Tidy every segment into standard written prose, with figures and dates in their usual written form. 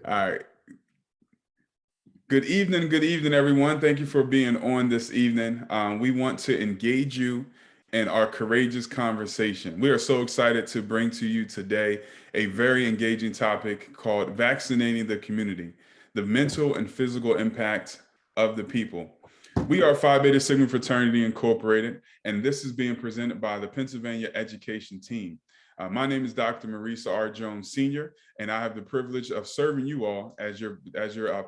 All right. Good evening, everyone. Thank you for being on this evening. We want to engage you in our courageous conversation. We are so excited to bring to you today a very engaging topic called Vaccinating the Community, the mental and physical impact of the people. We are Phi Beta Sigma Fraternity Incorporated, and this is being presented by the Pennsylvania Education Team. My name is Dr. Maurice R. Jones Sr., and I have the privilege of serving you all as your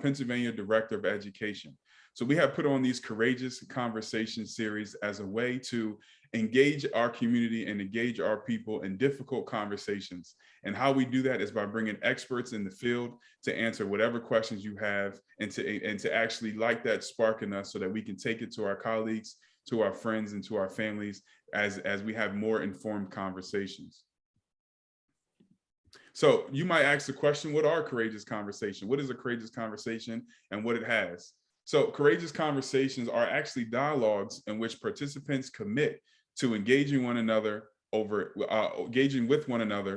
Pennsylvania Director of Education. So we have put on these courageous conversation series as a way to engage our community and engage our people in difficult conversations. And how we do that is by bringing experts in the field to answer whatever questions you have and to actually light that spark in us so that we can take it to our colleagues, to our friends, and to our families as we have more informed conversations. So you might ask the question, what are courageous conversations? What is a courageous conversation and what it has? So courageous conversations are actually dialogues in which participants commit to engaging with one another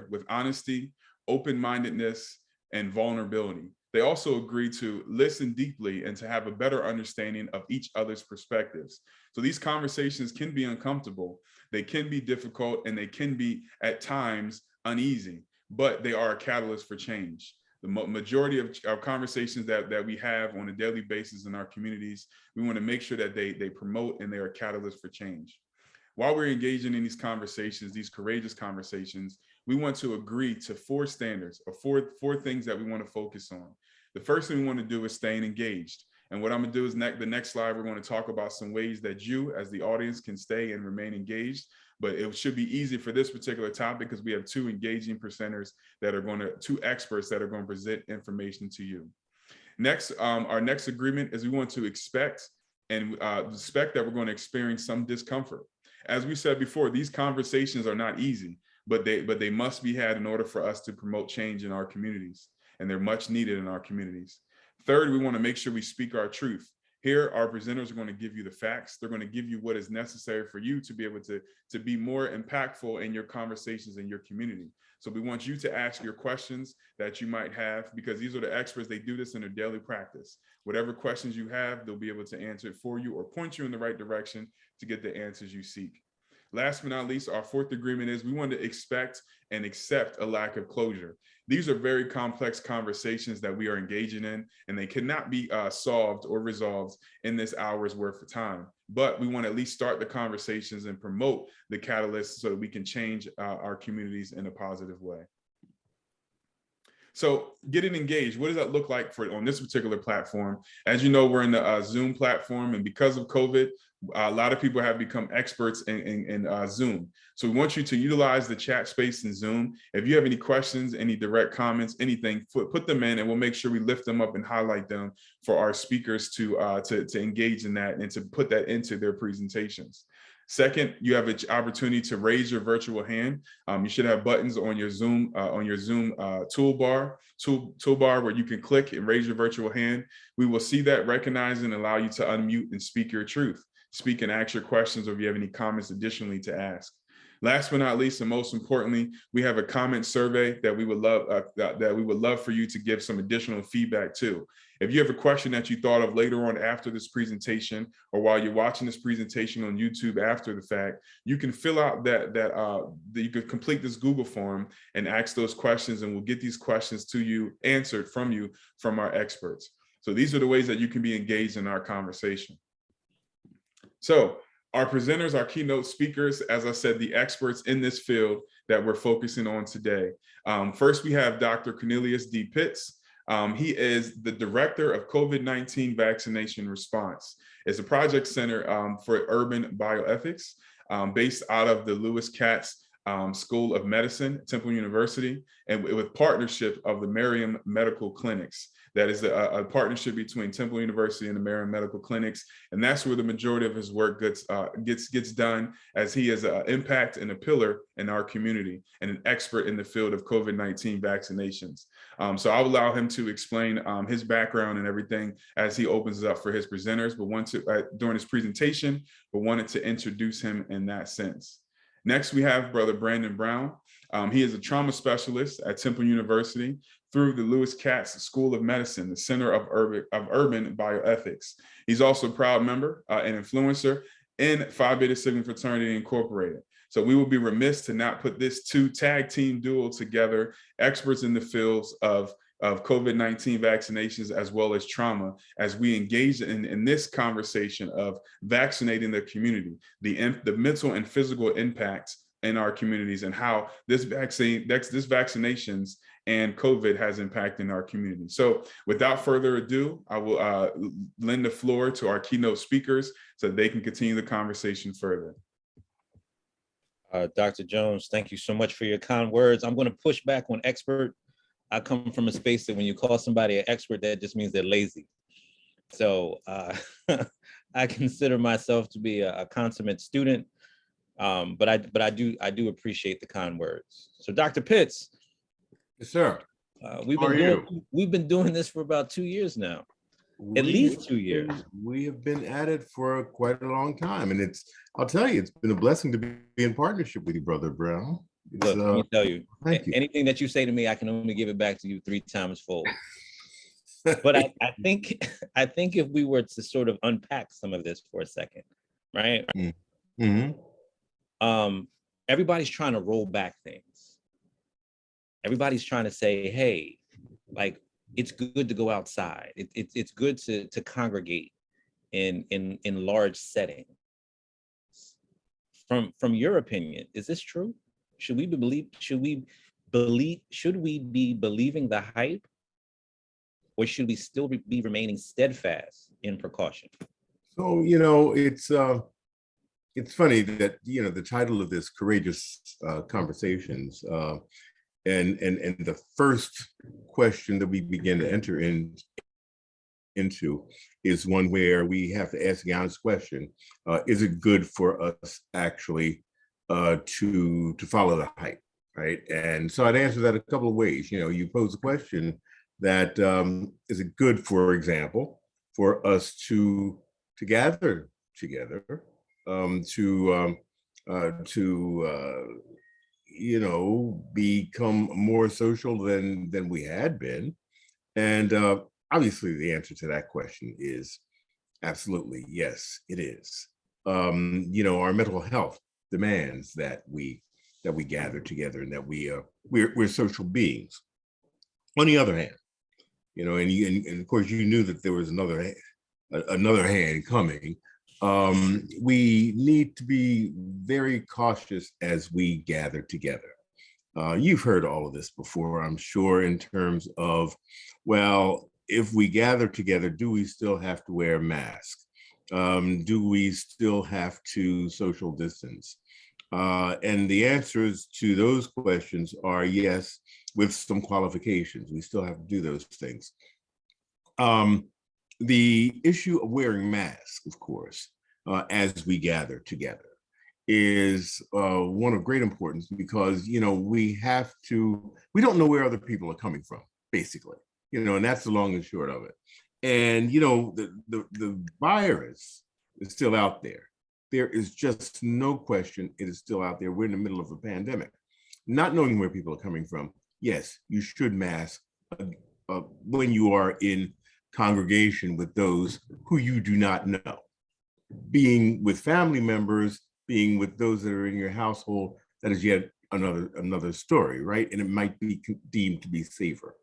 with honesty, open-mindedness, and vulnerability. They also agree to listen deeply and to have a better understanding of each other's perspectives. So these conversations can be uncomfortable, they can be difficult, and they can be at times uneasy, but they are a catalyst for change. The majority of our conversations that we have on a daily basis in our communities, we want to make sure that they promote and they are a catalyst for change. While we're engaging in these conversations, these courageous conversations, we want to agree to four standards or four things that we want to focus on. The first thing we want to do is staying engaged. And what I'm going to do is the next slide, we're going to talk about some ways that you as the audience can stay and remain engaged. But it should be easy for this particular topic because we have two engaging presenters two experts that are going to present information to you. Next, our next agreement is we want to expect that we're going to experience some discomfort. As we said before, these conversations are not easy, but they must be had in order for us to promote change in our communities, and they're much needed in our communities. Third, we want to make sure we speak our truth. Here, our presenters are going to give you the facts. They're going to give you what is necessary for you to be able to be more impactful in your conversations in your community. So we want you to ask your questions that you might have, because these are the experts. They do this in their daily practice. Whatever questions you have, they'll be able to answer it for you or point you in the right direction to get the answers you seek. Last but not least, our fourth agreement is we want to expect and accept a lack of closure. These are very complex conversations that we are engaging in, and they cannot be solved or resolved in this hour's worth of time. But we want to at least start the conversations and promote the catalyst so that we can change our communities in a positive way. So getting engaged, what does that look like on this particular platform? As you know, we're in the Zoom platform, and because of COVID, a lot of people have become experts in Zoom. So we want you to utilize the chat space in Zoom. If you have any questions, any direct comments, anything, put them in, and we'll make sure we lift them up and highlight them for our speakers to engage in that and to put that into their presentations. Second, you have an opportunity to raise your virtual hand. You should have buttons on your Zoom toolbar where you can click and raise your virtual hand. We will see that, recognize, and allow you to unmute and speak your truth. Speak and ask your questions, or if you have any comments additionally to ask. Last but not least, and most importantly, we have a comment survey that we would love for you to give some additional feedback to. If you have a question that you thought of later on after this presentation, or while you're watching this presentation on YouTube after the fact, you can fill out you could complete this Google form and ask those questions, and we'll get these questions to you, answered from our experts. So these are the ways that you can be engaged in our conversation. So our presenters, our keynote speakers, as I said, the experts in this field that we're focusing on today. First, we have Dr. Cornelius D. Pitts. He is the Director of COVID-19 Vaccination Response. It's a project center for urban bioethics based out of the Lewis Katz School of Medicine, Temple University, and with partnership of the Merriam Medical Clinics. That is a partnership between Temple University and the Merriam Medical Clinics, and that's where the majority of his work gets done, as he is an impact and a pillar in our community and an expert in the field of COVID-19 vaccinations. So I'll allow him to explain his background and everything as he opens it up for his presenters, but during his presentation, but wanted to introduce him in that sense. Next, we have Brother Brandon Brown. He is a trauma specialist at Temple University through the Lewis Katz School of Medicine, the Center of Urban Bioethics. He's also a proud member and influencer in Phi Beta Sigma Fraternity Incorporated. So we will be remiss to not put this two tag team duo together, experts in the fields of COVID-19 vaccinations as well as trauma, as we engage in this conversation of vaccinating the community, the mental and physical impacts in our communities, and how this vaccinations and COVID has impacted our community. So without further ado, I will lend the floor to our keynote speakers so they can continue the conversation further. Dr. Jones, thank you so much for your kind words. I'm going to push back on expert. I come from a space that when you call somebody an expert, that just means they're lazy. So I consider myself to be a consummate student, but I do appreciate the kind words. So Dr. Pitts. Yes, sir. We've been doing this for about 2 years now. At least 2 years. We have been at it for quite a long time, and I'll tell you, it's been a blessing to be in partnership with you, Brother Brown. Look, let me tell you, thank you. Anything that you say to me, I can only give it back to you 3 times fold. But I think if we were to sort of unpack some of this for a second, right? Mm-hmm. Everybody's trying to roll back things. Everybody's trying to say, hey, like, it's good to go outside. It's good to congregate in large settings. From your opinion, is this true? Should we be believing the hype, or should we still be remaining steadfast in precaution? So, it's funny that, the title of this, Courageous Conversations, and the first question that we begin to enter into is one where we have to ask the honest question: is it good for us actually to follow the hype, right? And so I'd answer that a couple of ways. You pose the question that is it good, for example, for us to gather together, become more social than we had been? And obviously the answer to that question is absolutely yes, it is. Our mental health demands that we gather together, and that we're social beings. On the other hand, and of course you knew that there was another hand coming. We need to be very cautious as we gather together. You've heard all of this before, I'm sure, in terms of, well, if we gather together, do we still have to wear masks? Do we still have to social distance? And the answers to those questions are yes, with some qualifications. We still have to do those things. The issue of wearing masks, of course, as we gather together is one of great importance, because, we don't know where other people are coming from, basically, and that's the long and short of it. And, the virus is still out there. There is just no question it is still out there. We're in the middle of a pandemic. Not knowing where people are coming from, yes, you should mask when you are in congregation with those who you do not know. Being with family members, being with those that are in your household, that is yet another story, right? And it might be deemed to be safer.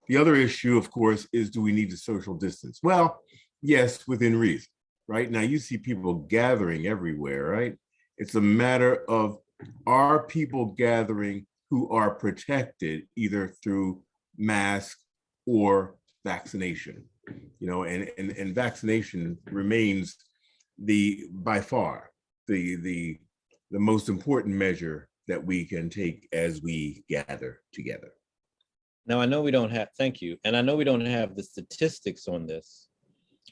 The other issue, of course, is, do we need to social distance? Well, yes, within reason, right? Now you see people gathering everywhere, right? It's a matter of, are people gathering who are protected either through mask or vaccination? And vaccination remains by far the most important measure that we can take as we gather together. Now, I know we don't have, thank you. And I know we don't have the statistics on this,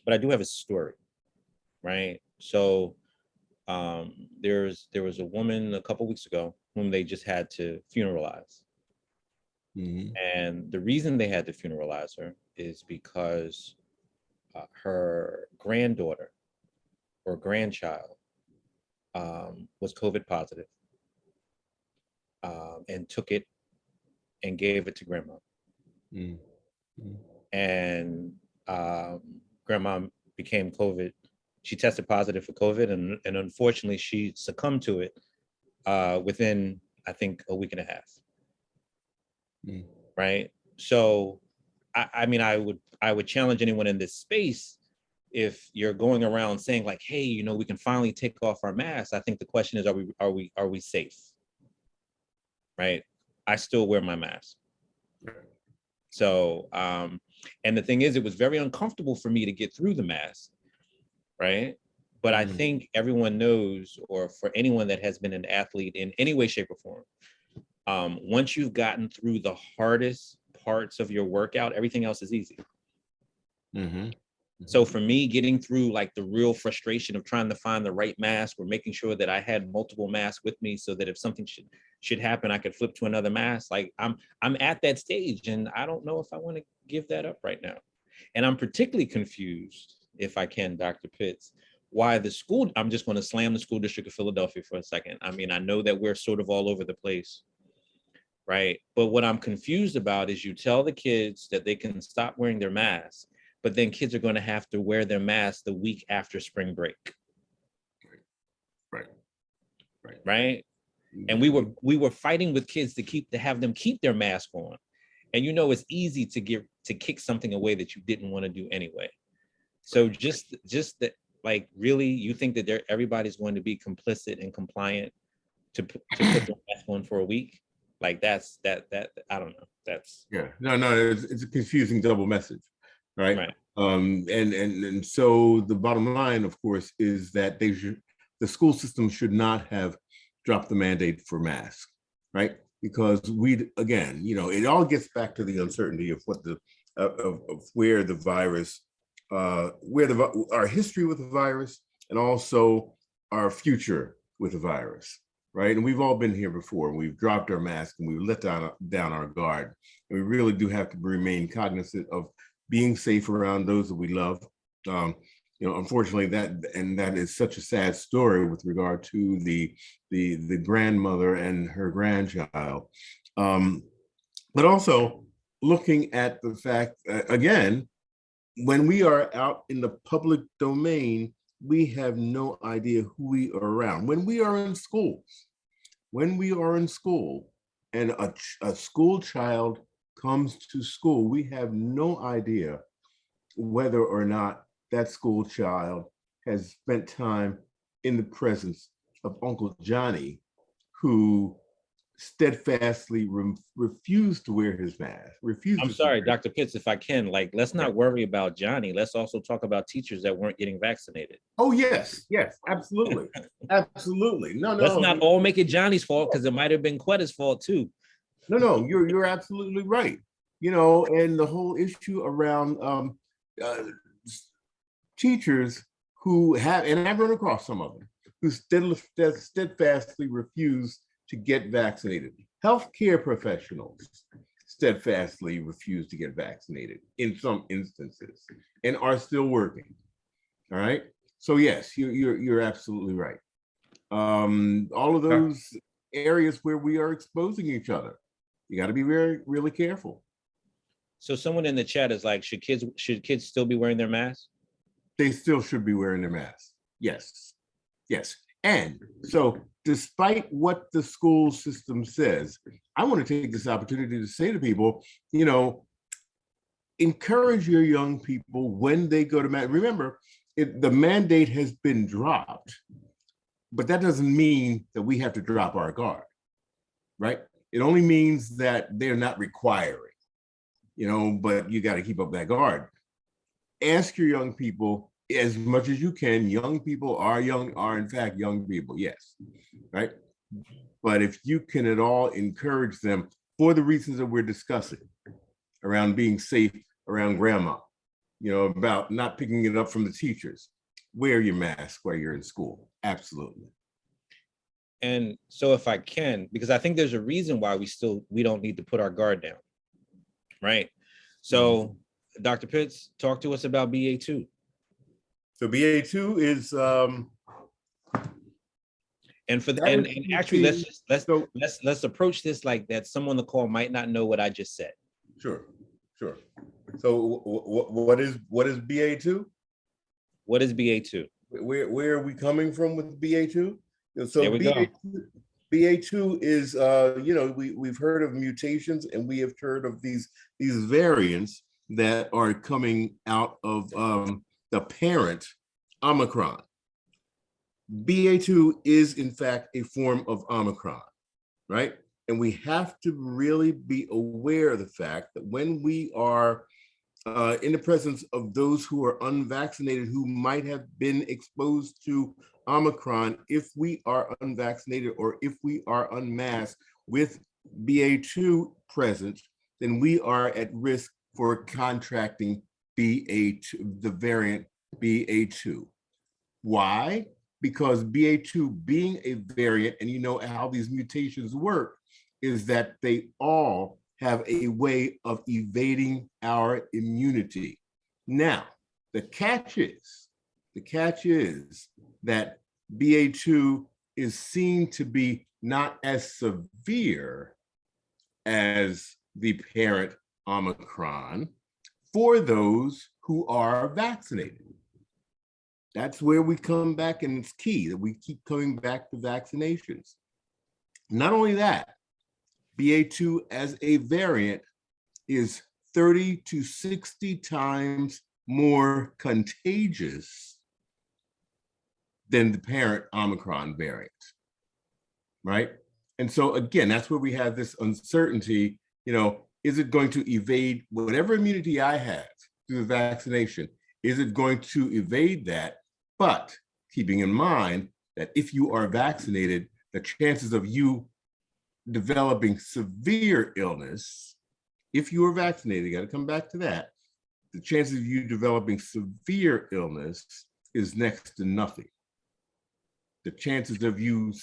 but I do have a story, right? So there was a woman a couple weeks ago whom they just had to funeralize. Mm-hmm. And the reason they had to funeralize her is because her granddaughter or grandchild was COVID positive. and took it and gave it to grandma. And grandma became COVID. She tested positive for COVID, and unfortunately she succumbed to it within, I think, a week and a half. Right. So I mean, I would challenge anyone in this space, if you're going around saying like, hey, you know, we can finally take off our masks. I think the question is, are we safe? Right. I still wear my mask. So, and the thing is, it was very uncomfortable for me to get through the mask, right? But I think everyone knows, or for anyone that has been an athlete in any way, shape, or form, once you've gotten through the hardest parts of your workout, everything else is easy. So for me, getting through like the real frustration of trying to find the right mask, or making sure that I had multiple masks with me so that if something should happen, I could flip to another mask. Like I'm at that stage, and I don't know if I want to give that up right now. And I'm particularly confused, if I can, Dr. Pitts, why the school, I'm just going to slam the school district of Philadelphia for a second. I mean, I know that we're sort of all over the place, right? But what I'm confused about is, you tell the kids that they can stop wearing their masks, but then kids are going to have to wear their masks the week after spring break. Right. And we were fighting with kids to have them keep their mask on. And you know, it's easy to kick something away that you didn't want to do anyway. So just that, like, really, you think that everybody's going to be complicit and compliant to put their mask on for a week? Like that I don't know. That's no, it's a confusing double message. Right. And so the bottom line, of course, is that the school system should not have dropped the mandate for masks, right? Because again, you know, it all gets back to the uncertainty of what of where the virus, our history with the virus, and also our future with the virus, right? And we've all been here before. We've dropped our mask and we've let down our guard. And we really do have to remain cognizant of being safe around those that we love. You know, unfortunately, that is such a sad story with regard to the grandmother and her grandchild. But also looking at the fact, again, when we are out in the public domain, we have no idea who we are around. When we are in schools, and a school child comes to school, we have no idea whether or not that school child has spent time in the presence of Uncle Johnny, who steadfastly refused to wear his mask. I'm sorry, Dr. Pitts, if I can, like, let's not worry about Johnny. Let's also talk about teachers that weren't getting vaccinated. Oh, yes, absolutely. Absolutely. No. Let's not all make it Johnny's fault, because it might have been Quetta's fault too. No, you're absolutely right. You know, and the whole issue around teachers who have, and I've run across some of them, who steadfastly refuse to get vaccinated. Healthcare professionals steadfastly refuse to get vaccinated in some instances and are still working. All right. So yes, you're absolutely right. All of those areas where we are exposing each other, you got to be really careful. So someone in the chat is like, should kids still be wearing their masks? They still should be wearing their masks. Yes. And so despite what the school system says, I want to take this opportunity to say to people, you know, encourage your young people when they go to mass. Remember, the mandate has been dropped, but that doesn't mean that we have to drop our guard, right? It only means that they're not requiring, you know, but you got to keep up that guard. Ask your young people as much as you can. Young people are in fact young people, yes, right? But if you can at all encourage them for the reasons that we're discussing around being safe around grandma, you know, about not picking it up from the teachers, wear your mask while you're in school. Absolutely. And so if I can, because I think there's a reason why we don't need to put our guard down, right? So Dr. Pitts, talk to us about BA2. So BA2 is And for the, That and is actually, so let's approach this like that. Someone on the call might not know what I just said. Sure. So what is BA2? What is BA2? Where are we coming from with BA2? So There we go. BA2 is we've heard of mutations, and we have heard of these variants that are coming out of the parent Omicron. BA2 is in fact a form of Omicron, right? And we have to really be aware of the fact that when we are in the presence of those who are unvaccinated, who might have been exposed to Omicron, if we are unvaccinated or if we are unmasked with BA2 present, then we are at risk for contracting BA2, the variant BA2. Why? Because BA2 being a variant, and you know how these mutations work, is that they all have a way of evading our immunity. Now, the catch is that BA2 is seen to be not as severe as the parent Omicron for those who are vaccinated. That's where we come back, and it's key that we keep coming back to vaccinations. Not only that, BA2 as a variant is 30 to 60 times more contagious than the parent Omicron variant, right? And so again, that's where we have this uncertainty, is it going to evade whatever immunity I have through the vaccination? Is it going to evade that? But keeping in mind that if you are vaccinated, the chances of you developing severe illness, if you are vaccinated, you got to come back to that, the chances of you developing severe illness is next to nothing. The chances of you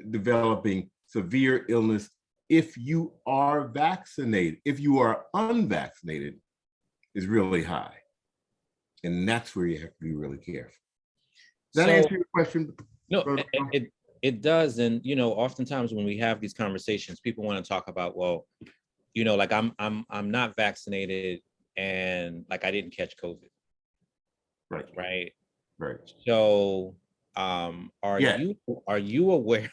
developing severe illness if you are vaccinated, if you are unvaccinated, is really high. And that's where you have to be really careful. Does that answer your question? No, it does. And, oftentimes when we have these conversations, people want to talk about, well, like I'm not vaccinated and like I didn't catch COVID. Right. So, are you aware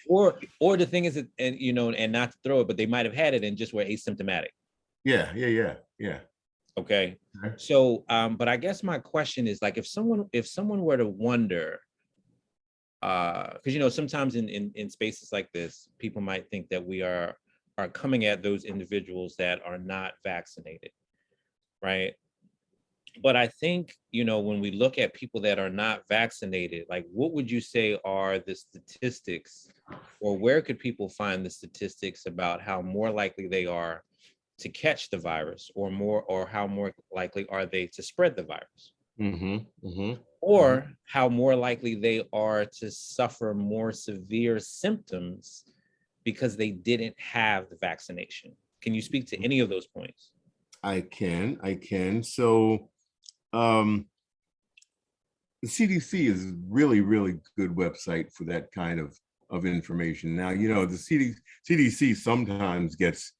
or the thing is that, and not to throw it, but they might have had it and just were asymptomatic. Yeah. Okay. So, but I guess my question is like, if someone were to wonder, because sometimes in spaces like this, people might think that we are coming at those individuals that are not vaccinated, right? But I think, when we look at people that are not vaccinated, like what would you say are the statistics, or where could people find the statistics about how more likely they are to catch the virus, or how more likely are they to spread the virus? Or how more likely they are to suffer more severe symptoms because they didn't have the vaccination? Can you speak to any of those points? I can. So the CDC is a really, really good website for that kind of information. Now, the CDC sometimes gets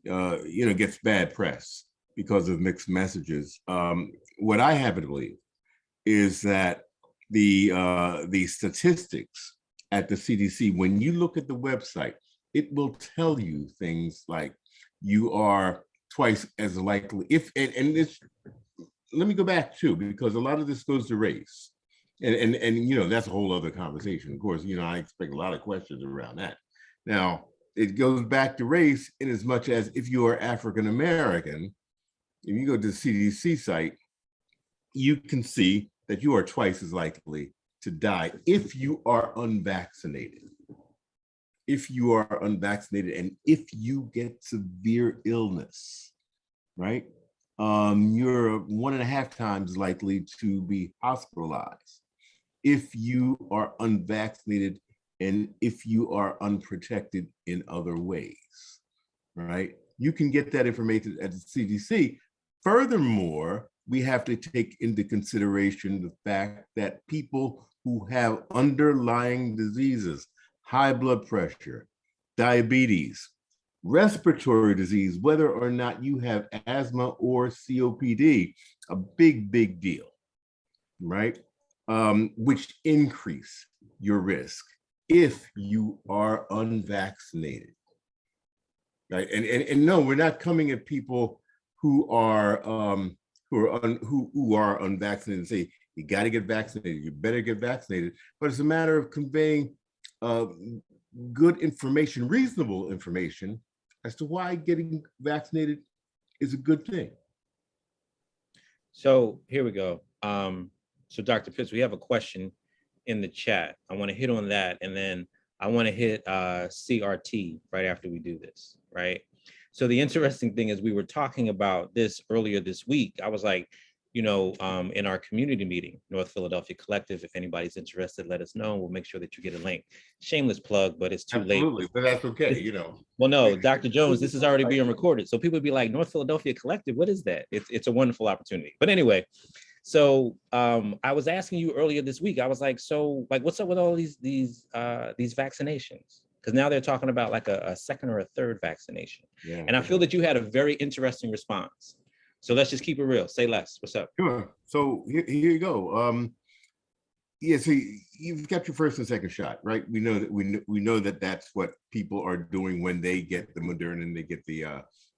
gets bad press because of mixed messages. What I happen to believe is that the statistics at the CDC, when you look at the website, it will tell you things like you are twice as likely and this, let me go back too, because a lot of this goes to race. And that's a whole other conversation. Of course, I expect a lot of questions around that. Now, it goes back to race in as much as if you are African American, if you go to the CDC site, you can see that you are twice as likely to die if you are unvaccinated. If you are unvaccinated and if you get severe illness, right? You're 1.5 times likely to be hospitalized if you are unvaccinated and if you are unprotected in other ways, right? You can get that information at the CDC. Furthermore, we have to take into consideration the fact that people who have underlying diseases, high blood pressure, diabetes, respiratory disease, whether or not you have asthma or COPD, a big deal, right? Which increase your risk if you are unvaccinated, right? And no, we're not coming at people who are unvaccinated and say you got to get vaccinated, you better get vaccinated. But it's a matter of conveying good information, reasonable information as to why getting vaccinated is a good thing. So here we go. So Dr. Pitts, we have a question in the chat. I want to hit on that, and then I want to hit CRT right after we do this, right? So the interesting thing is we were talking about this earlier this week. I was like, you know, in our community meeting, North Philadelphia Collective, if anybody's interested, let us know. We'll make sure that you get a link. Shameless plug, but it's too Absolutely, late. but that's okay, you know. Well, no, Dr. Jones, this is already being recorded. So people would be like, North Philadelphia Collective, what is that? It's a wonderful opportunity. But anyway, so I was asking you earlier this week, I was like, so like, what's up with all these vaccinations? Because now they're talking about like a second or a third vaccination. Yeah, and I feel that you had a very interesting response. So let's just keep it real. Say less. What's up? Sure. So here you go. Yeah, so you've got your first and second shot, right? We know that that's what people are doing when they get the Moderna and they get the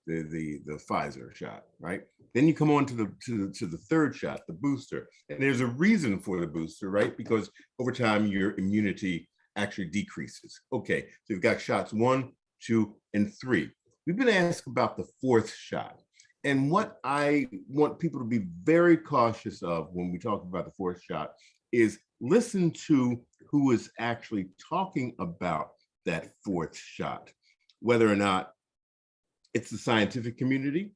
Pfizer shot, right? Then you come on to the third shot, the booster, and there's a reason for the booster, right? Because over time your immunity actually decreases. Okay, so you've got shots 1, 2, and 3. We've been asked about the fourth shot. And what I want people to be very cautious of when we talk about the fourth shot is listen to who is actually talking about that fourth shot, whether or not it's the scientific community,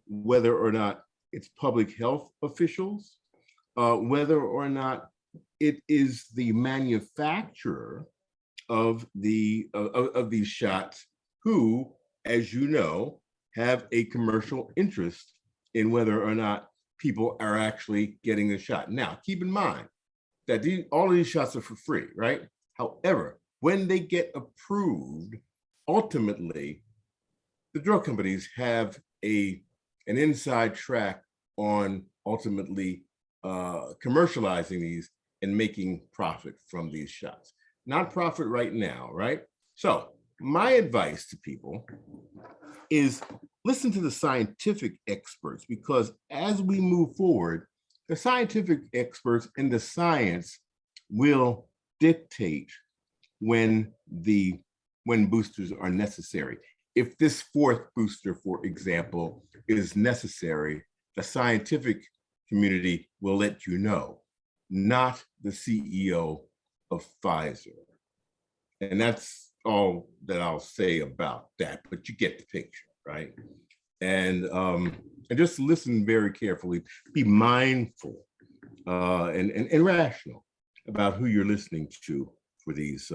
whether or not it's public health officials, whether or not it is the manufacturer of these shots who, as you know, have a commercial interest in whether or not people are actually getting the shot. Now, keep in mind that all of these shots are for free, right? However, when they get approved, ultimately, the drug companies have an inside track on ultimately commercializing these and making profit from these shots. Not profit right now, right? So my advice to people is listen to the scientific experts, because as we move forward, the scientific experts and the science will dictate when boosters are necessary. If this fourth booster, for example, is necessary, the scientific community will let you know, not the CEO of Pfizer. And that's all that I'll say about that, but you get the picture, right? And just listen very carefully, be mindful and rational about who you're listening to for these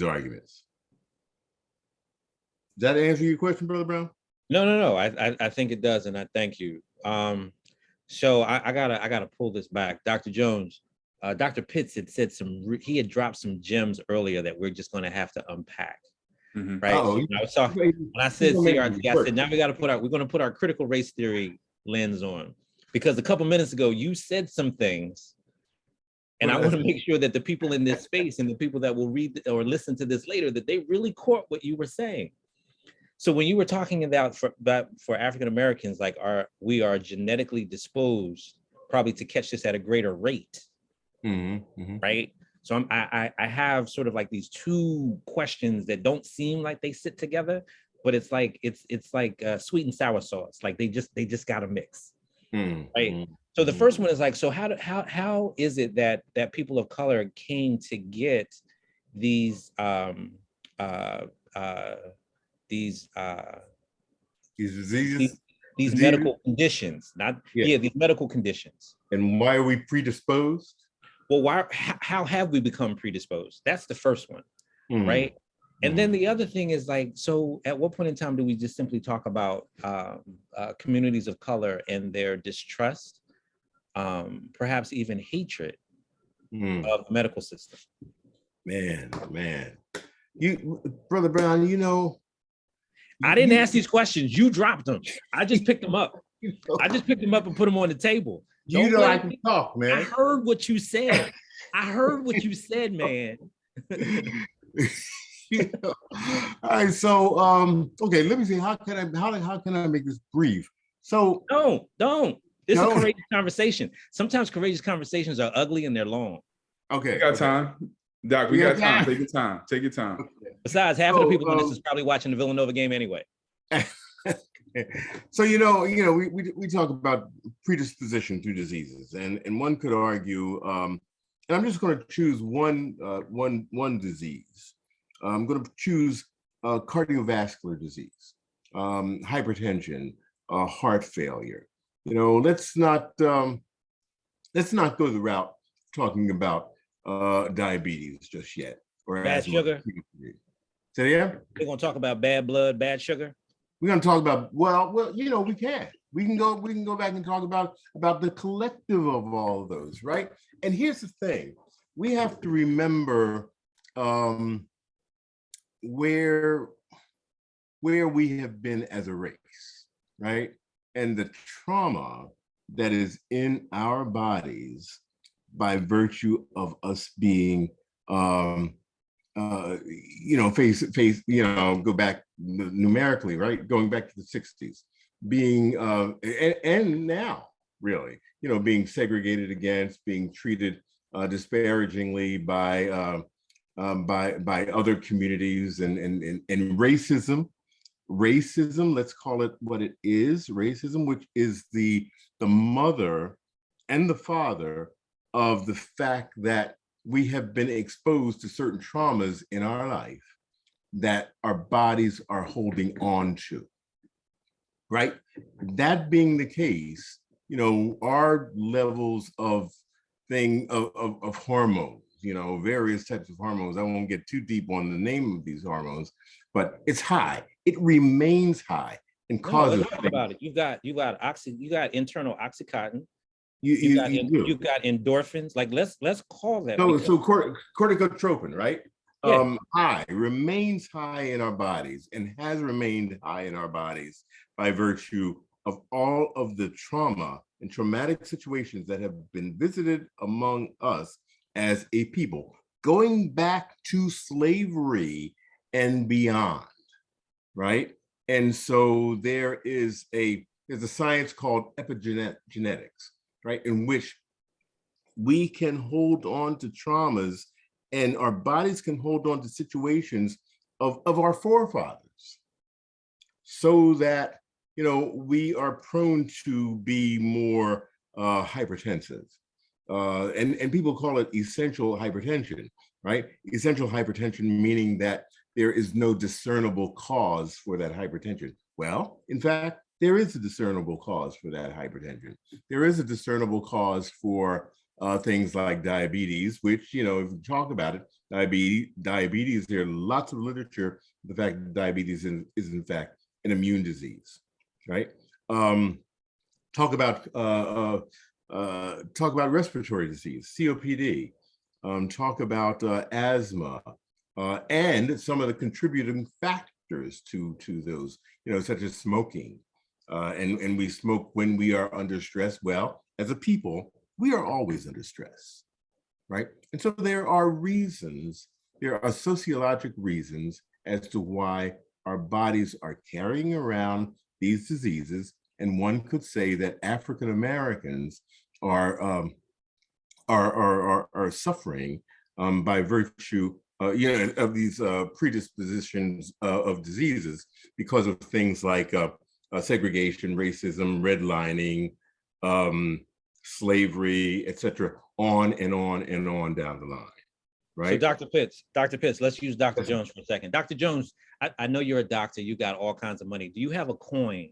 arguments. Does that answer your question, Brother Brown? No. I think it does, and I thank you. So I gotta pull this back. Dr. Jones, Dr. Pitts had said he had dropped some gems earlier that we're just gonna have to unpack. Mm-hmm. Right. Oh, I was talking when I said CRT, I said now we're gonna put our critical race theory lens on, because a couple minutes ago you said some things, and I want to make sure that the people in this space and the people that will read or listen to this later, that they really caught what you were saying. So when you were talking about for African Americans, like we are genetically disposed probably to catch this at a greater rate, right? So I have sort of like these two questions that don't seem like they sit together, but it's like sweet and sour sauce. Like they just got to mix, right? So the first one is like, so how is it that people of color came to get these diseases, these medical conditions, these medical conditions. And why are we predisposed? Well, how have we become predisposed? That's the first one, right? And then the other thing is like, so at what point in time do we just simply talk about communities of color and their distrust, perhaps even hatred of the medical system. Man, you, Brother Brown, you know, I didn't ask these questions. You dropped them. I just picked them up. I just picked them up and put them on the table. You know I can talk, man. I heard what you said. I heard what you said, man. You know? All right, so okay, let me see. How can I make this brief? So don't. This is a courageous conversation. Sometimes courageous conversations are ugly and they're long. Okay, we got time, Doc. We got time. Take your time. Take your time. Okay. Besides, half of the people on this is probably watching the Villanova game anyway. So we talk about predisposition to diseases, and one could argue, and I'm just going to choose one disease. I'm going to choose cardiovascular disease, hypertension, heart failure. You know, let's not go the route talking about diabetes just yet, or bad sugar. So yeah, we're going to talk about bad blood, bad sugar. We're going to talk about well, you know, we can go back and talk about the collective of all of those, right? And here's the thing: we have to remember where we have been as a race, right? And the trauma that is in our bodies by virtue of us being go back numerically, right? Going back to the 60s, being and now really, you know, being segregated against, being treated disparagingly by other communities, and racism, let's call it what it is, racism, which is the mother and the father of the fact that we have been exposed to certain traumas in our life that our bodies are holding on to, right? That being the case, you know, our levels of hormones, you know, various types of hormones. I won't get too deep on the name of these hormones, but it's high. It remains high and causes. Let's talk about it. You got internal oxycontin. You got endorphins. Like let's call that. So corticotropin, right? Yeah. High, remains high in our bodies and has remained high in our bodies by virtue of all of the trauma and traumatic situations that have been visited among us as a people, going back to slavery and beyond, right? And so there's a science called epigenetics, right, in which we can hold on to traumas and our bodies can hold on to situations of our forefathers, so that, you know, we are prone to be more hypertensive. And people call it essential hypertension, right? Essential hypertension meaning that there is no discernible cause for that hypertension. Well, in fact, there is a discernible cause for that hypertension. There is a discernible cause for things like diabetes, which, you know, if we talk about it, diabetes, there are lots of literature, the fact that diabetes is in fact an immune disease, right? Talk about respiratory disease, COPD, talk about asthma, and some of the contributing factors to those, you know, such as smoking. And we smoke when we are under stress. Well, as a people, we are always under stress, right? And so there are sociologic reasons as to why our bodies are carrying around these diseases. And one could say that African Americans are suffering by virtue of these predispositions of diseases because of things like segregation, racism, redlining, slavery, etc., on and on and on down the line, right? So Dr. Pitts, let's use Dr. Jones for a second. Dr. Jones, I know you're a doctor, you got all kinds of money. Do you have a coin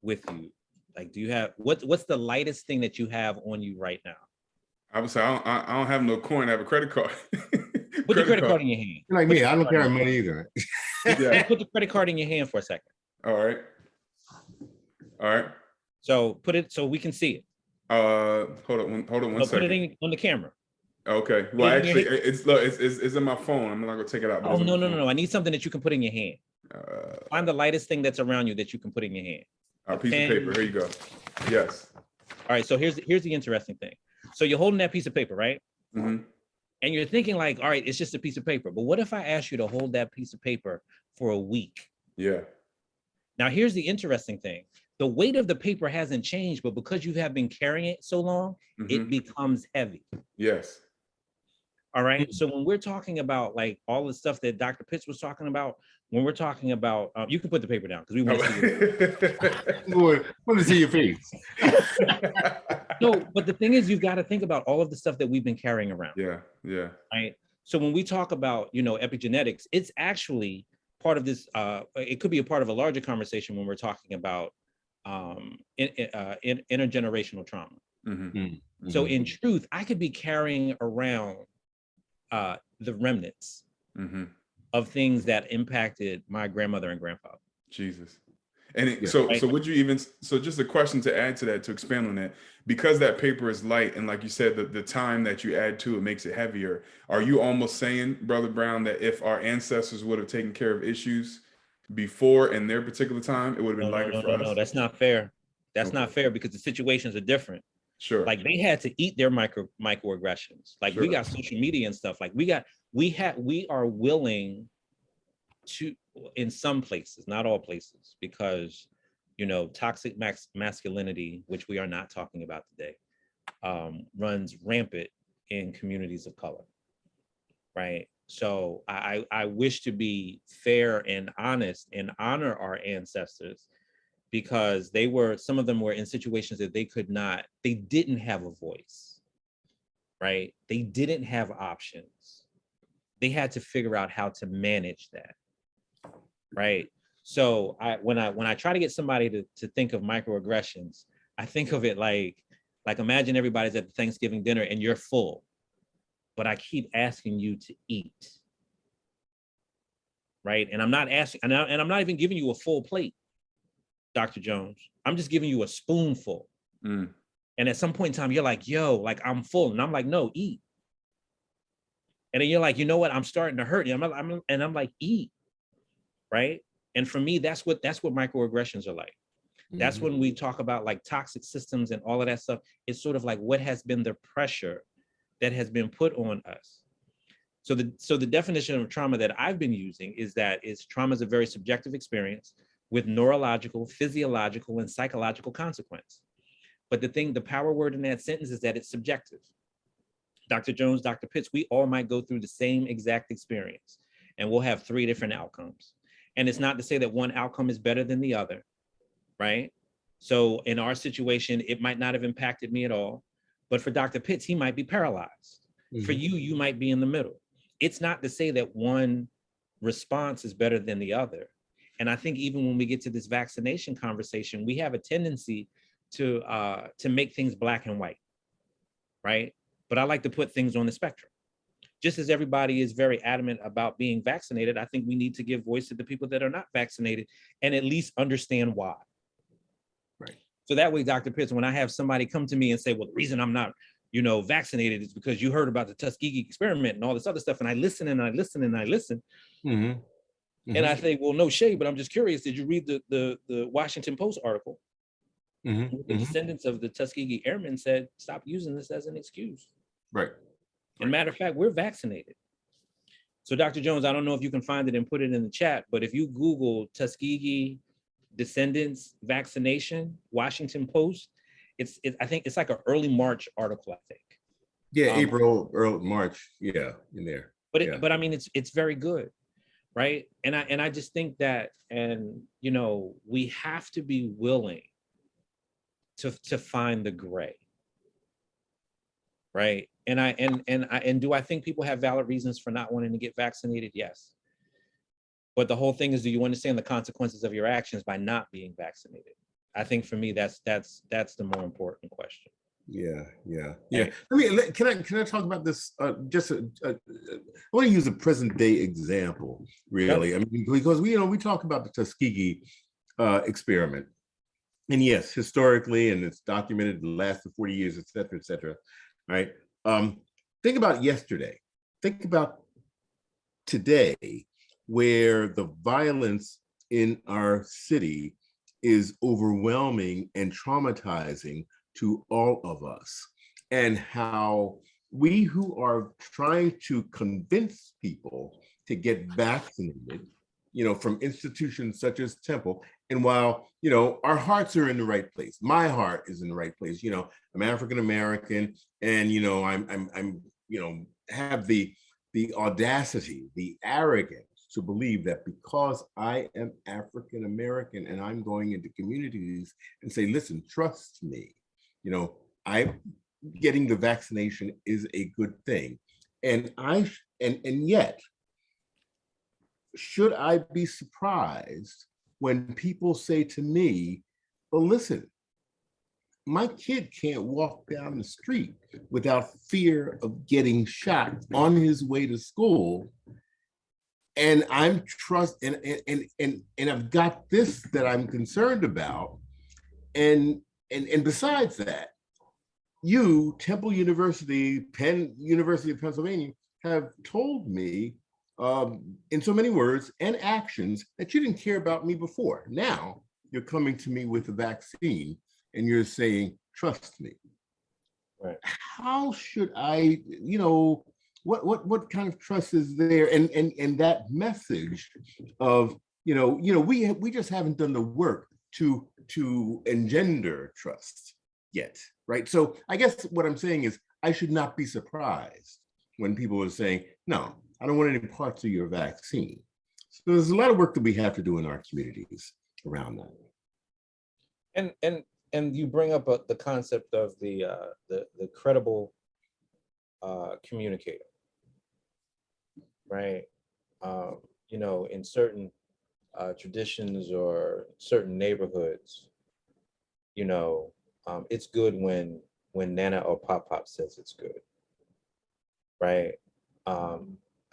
with you? Like, do you have, what's the lightest thing that you have on you right now? I would say I don't have no coin. I have a credit card. Put the credit card in your hand. Like me, I don't carry money either. Yeah. Put the credit card in your hand for a second. All right. So put it so we can see it. Hold on one second. Put it on the camera. Okay. Well, actually, it's in my phone. I'm not gonna take it out. But Oh, it's in no, my no, phone. no, no. I need something that you can put in your hand. Find the lightest thing that's around you that you can put in your hand. A piece of paper. Here you go. Yes. All right. So here's the interesting thing. So you're holding that piece of paper, right? Mm-hmm. And you're thinking like, all right, it's just a piece of paper. But what if I ask you to hold that piece of paper for a week? Yeah. Now, here's the interesting thing. The weight of the paper hasn't changed, but because you have been carrying it so long, it becomes heavy. Yes. All right. So when we're talking about like all the stuff that Dr. Pitts was talking about, when we're talking about, you can put the paper down because we want to see want to see your face. No, but the thing is, you've got to think about all of the stuff that we've been carrying around. Yeah. Yeah. Right. So when we talk about, epigenetics, it's actually part of this. It could be a part of a larger conversation when we're talking about intergenerational trauma. Mm-hmm. So in truth, I could be carrying around the remnants of things that impacted my grandmother and grandfather. Jesus. And so would you even, so just a question to add to that, to expand on that, because that paper is light, and like you said, the time that you add to it makes it heavier. Are you almost saying, Brother Brown, that if our ancestors would have taken care of issues before in their particular time, it would have been lighter for us? No, that's not fair. That's not fair because the situations are different. Sure. Like they had to eat their microaggressions. Like we got social media and stuff. Like we are willing to, in some places, not all places, because toxic masculinity, which we are not talking about today, runs rampant in communities of color, right? So I wish to be fair and honest and honor our ancestors, because some of them were in situations that they didn't have a voice, right? They didn't have options. They had to figure out how to manage that, right? So when I try to get somebody to think of microaggressions, I think of it like imagine everybody's at the Thanksgiving dinner and you're full, but I keep asking you to eat, right? And I'm not asking, and I'm not even giving you a full plate, Dr. Jones. I'm just giving you a spoonful. And at some point in time, you're like, yo, like I'm full. And I'm like, no, eat. And then you're like, you know what? I'm starting to hurt you. I'm like, eat. Right. And for me, that's what microaggressions are like. That's when we talk about like toxic systems and all of that stuff. It's sort of like what has been the pressure that has been put on us. So the definition of trauma that I've been using is trauma is a very subjective experience with neurological, physiological, and psychological consequence. But the power word in that sentence is that it's subjective. Dr. Jones, Dr. Pitts, we all might go through the same exact experience, and we'll have 3 different outcomes. And it's not to say that one outcome is better than the other, right? So in our situation, it might not have impacted me at all, but for Dr. Pitts, he might be paralyzed. For you, you might be in the middle. It's not to say that one response is better than the other. And I think even when we get to this vaccination conversation, we have a tendency to make things black and white, right? But I like to put things on the spectrum. Just as everybody is very adamant about being vaccinated, I think we need to give voice to the people that are not vaccinated and at least understand why. Right. So that way, Dr. Pitts, when I have somebody come to me and say, well, the reason I'm not, vaccinated is because you heard about the Tuskegee experiment and all this other stuff. And I listen and I listen and I listen. And I think, well, no shade, but I'm just curious. Did you read the Washington Post article? The descendants of the Tuskegee Airmen said, stop using this as an excuse. Right. And matter of fact, we're vaccinated. So Dr. Jones, I don't know if you can find it and put it in the chat, but if you Google Tuskegee descendants vaccination, Washington Post, I think it's like an early March article, I think. Yeah, April, early March. Yeah, in there. But I mean, it's very good, right? And I just think that, we have to be willing to find the gray, right? And do I think people have valid reasons for not wanting to get vaccinated? Yes. But the whole thing is, do you understand the consequences of your actions by not being vaccinated? I think for me, that's the more important question. Yeah. Can I talk about this? I want to use a present day example, really. Yep. I mean, because we talk about the Tuskegee experiment, and yes, historically, and it's documented, it lasted 40 years, et cetera, right? think about yesterday. Think about today, where the violence in our city is overwhelming and traumatizing to all of us, and how we who are trying to convince people to get vaccinated, from institutions such as Temple, and while, our hearts are in the right place, my heart is in the right place, I'm African American, and, have the audacity, the arrogance to believe that because I am African American and I'm going into communities and say, listen, trust me, I getting the vaccination is a good thing. And yet, should I be surprised when people say to me, well, listen, my kid can't walk down the street without fear of getting shot on his way to school, and I'm and I've got this that I'm concerned about, and besides that, you, Temple University, University of Pennsylvania, have told me in so many words and actions that you didn't care about me before. Now you're coming to me with a vaccine and you're saying, trust me. Right. How should I, what kind of trust is there? And that message of, we just haven't done the work to engender trust yet, right? So I guess what I'm saying is I should not be surprised when people are saying, no, I don't want any parts of your vaccine. So there's a lot of work that we have to do in our communities around that. And you bring up the concept of the credible communicator, right? In certain traditions or certain neighborhoods, it's good when Nana or Pop says it's good, right?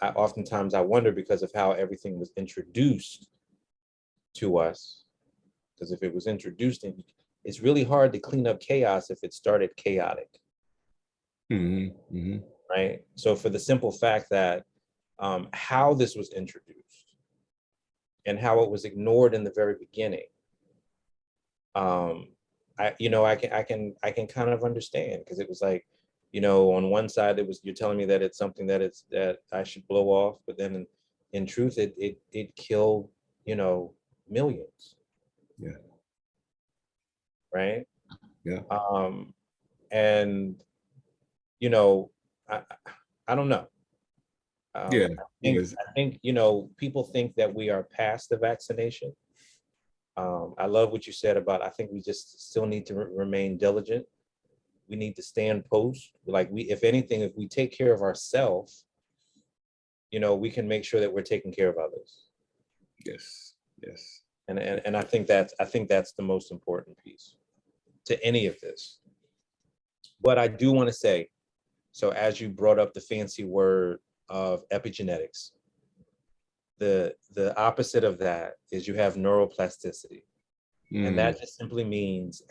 Oftentimes I wonder, because of how everything was introduced to us, because if it was introduced, it's really hard to clean up chaos if it started chaotic. Mm-hmm. Mm-hmm. Right? So for the simple fact that how this was introduced and how it was ignored in the very beginning, I can kind of understand, because it was like, on one side you're telling me that it's something that I should blow off, but then in truth it killed, millions. Yeah. Right. Yeah. And I don't know. Yeah. I think people think that we are past the vaccination. I love what you said about, I think we just still need to remain diligent. We need to stand post. If anything, if we take care of ourselves, we can make sure that we're taking care of others. Yes. Yes. And I think that's the most important piece to any of this. But I do want to say, so as you brought up the fancy word of epigenetics, the opposite of that is you have neuroplasticity. And that just simply means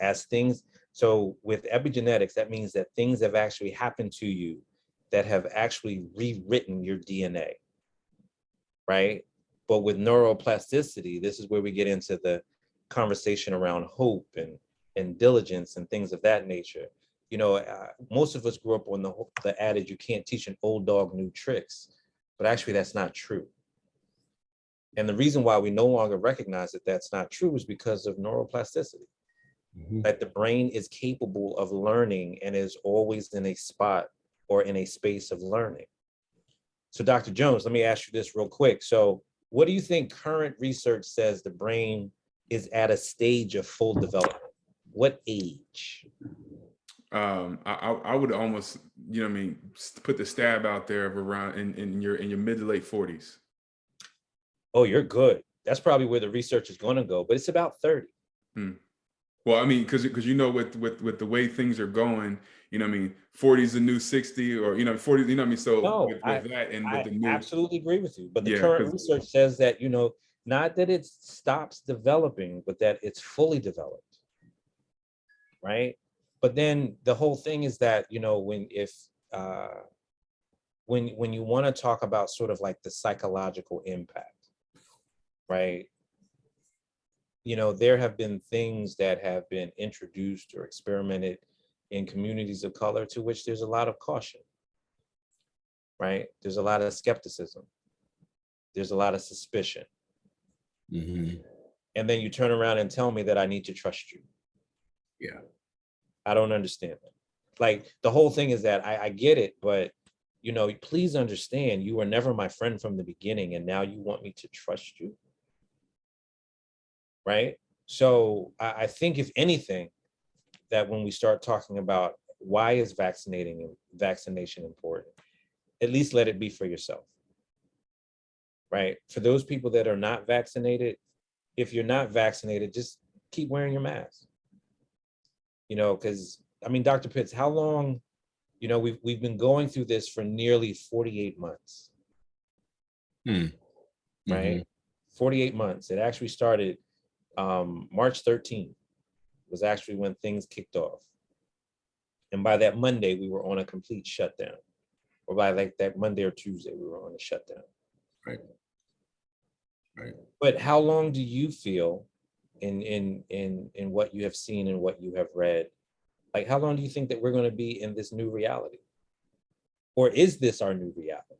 so with epigenetics, that means that things have actually happened to you that have actually rewritten your DNA, right? But with neuroplasticity, this is where we get into the conversation around hope and diligence and things of that nature. Most of us grew up on the adage, you can't teach an old dog new tricks, but actually that's not true. And the reason why we no longer recognize that that's not true is because of neuroplasticity. Mm-hmm. That the brain is capable of learning and is always in a spot or in a space of learning. So Dr. Jones, let me ask you this real quick. So what do you think current research says the brain is at a stage of full development? What age? I would almost, put the stab out there of around in your mid to late 40s. Oh, you're good. That's probably where the research is going to go, but it's about 30. Well, because with the way things are going, 40 is the new 60, or 40, so no, with that and with the new, absolutely agree with you. But the current research says that, not that it stops developing, but that it's fully developed. Right. But then the whole thing is that, when you want to talk about sort of like the psychological impact, right? You know, there have been things that have been introduced or experimented in communities of color to which there's a lot of caution, right? There's a lot of skepticism. There's a lot of suspicion. Mm-hmm. And then you turn around and tell me that I need to trust you. Yeah. I don't understand that. Like, the whole thing is that I get it, but, you know, please understand, you were never my friend from the beginning, and now you want me to trust you, right? So I think, if anything, that when we start talking about why is vaccination important, at least let it be for yourself, right? For those people that are not vaccinated, if you're not vaccinated, just keep wearing your mask. You know, because, I mean, Dr. Pitts, how long, you know, we've been going through this for nearly 48 months, right? Mm-hmm. 48 months. It actually started March 13th was actually when things kicked off. And by that Monday, we were on a complete shutdown. Or by like that Monday or Tuesday, we were on a shutdown. Right. Right. But how long do you feel in what you have seen and what you have read? Like, how long do you think that we're going to be in this new reality? Or is this our new reality?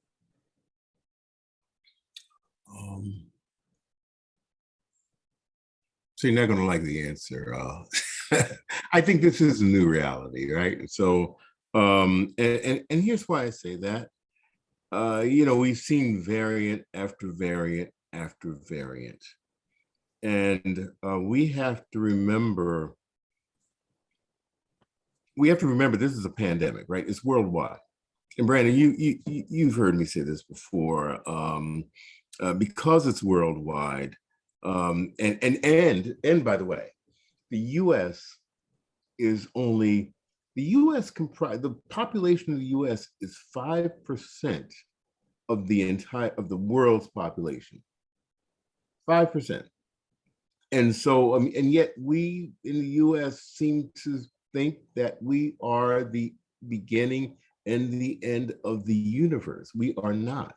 So you're not going to like the answer. I think this is a new reality, right? So, and here's why I say that. You know, we've seen variant after variant after variant, and we have to remember. We have to remember this is a pandemic, right? It's worldwide. And Brandon, you've heard me say this before. Because it's worldwide, and by the way, the U.S. is only the population of the U.S. is 5% of the world's population. 5%. And so, and yet we in the U.S. seem to think that we are the beginning and the end of the universe. We are not.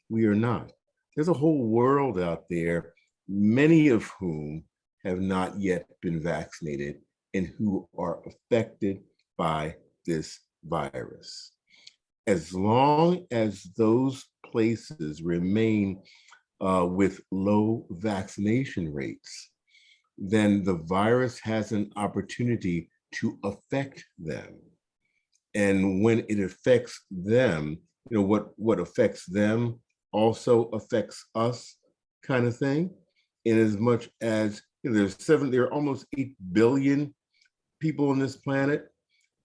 We are not. There's a whole world out there, many of whom have not yet been vaccinated and who are affected by this virus. As long as those places remain with low vaccination rates, then the virus has an opportunity to affect them. And when it affects them, you know, what affects them also affects us, kind of thing. In as much as, you know, there are almost 8 billion people on this planet,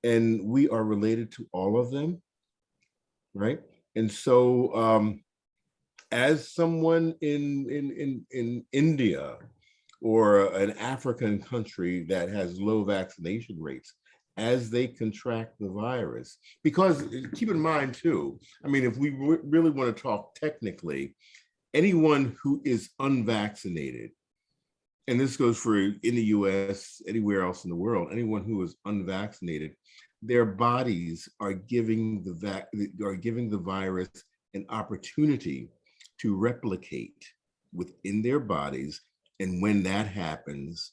and we are related to all of them, right? And so, as someone in India or an African country that has low vaccination rates, as they contract the virus, because keep in mind too, I mean, if we really want to talk technically, anyone who is unvaccinated, and this goes for in the US, anywhere else in the world, anyone who is unvaccinated, their bodies are giving the virus an opportunity to replicate within their bodies. And when that happens,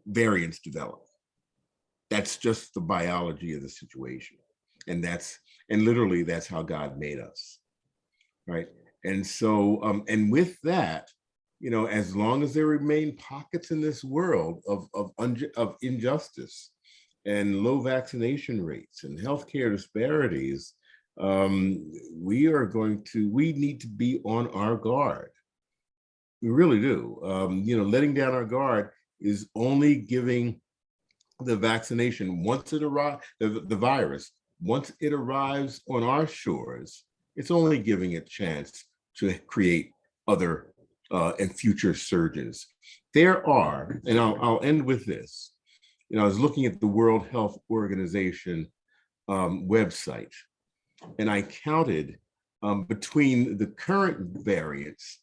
variants develop. That's just the biology of the situation. And literally that's how God made us, right? And so, and with that, you know, as long as there remain pockets in this world of injustice and low vaccination rates and healthcare disparities, we need to be on our guard. We really do. You know, letting down our guard is only giving the vaccination, once it arrives, the virus, once it arrives on our shores, it's only giving it a chance to create other and future surges. There are, and I'll end with this. You know, I was looking at the World Health Organization website, and I counted between the current variants